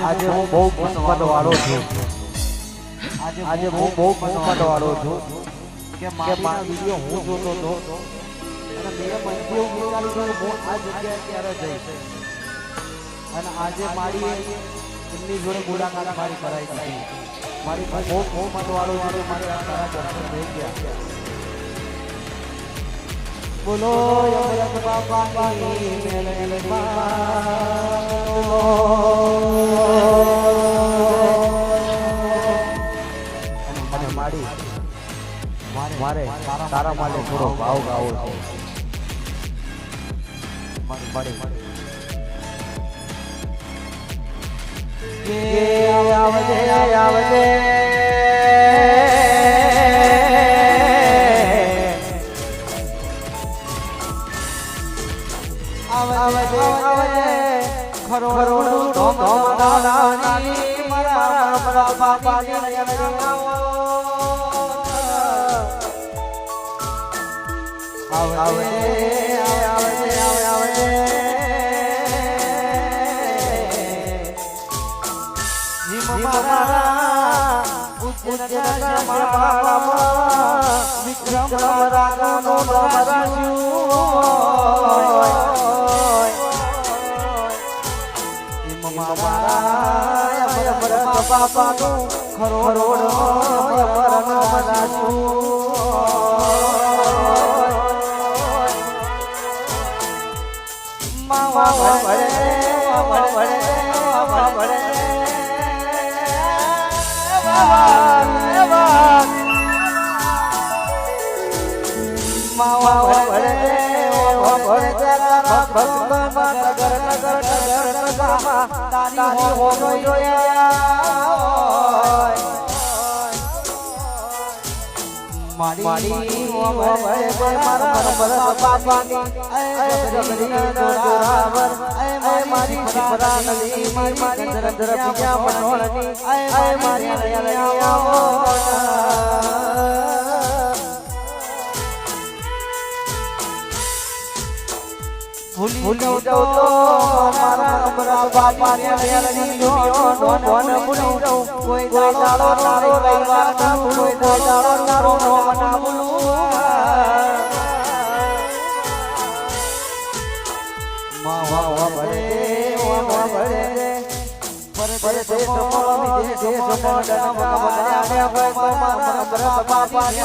આજે હું બહુ કિસ્મત વાળો છું. આજે હું બહુ કિસ્મત વાળો છું કે મારા વિડીયો હું જોતો હતો અને મેં મનથી એવું વિચાર્યું કે હું આ જગ્યાએ ક્યારે જઈશ અને આજે મારી એમની જોડે મુલાકાત મારી કરાઈ દીધી. મારી બહુ કિસ્મત વાળો છે. મારે આ સારા દર્શન થઈ ગયા. બોલો યમરાજ બાપાની અને મારે તારા માટે થોડો ભાવ ગાવો છે. આવજે આવજે ખરો મારા બાપા વિક્રમ રાજાનો બાપાનું ખરોડ માવા ભળે મારી ભૂલી જાઉં તો મારા બાપાને ભૂલી જાઉં. કોઈ દાડો તારો રવિવાર ના ભૂલું, કોઈ દાડો તારો નોમ ના ભૂલું. માવા ભળે બાપાને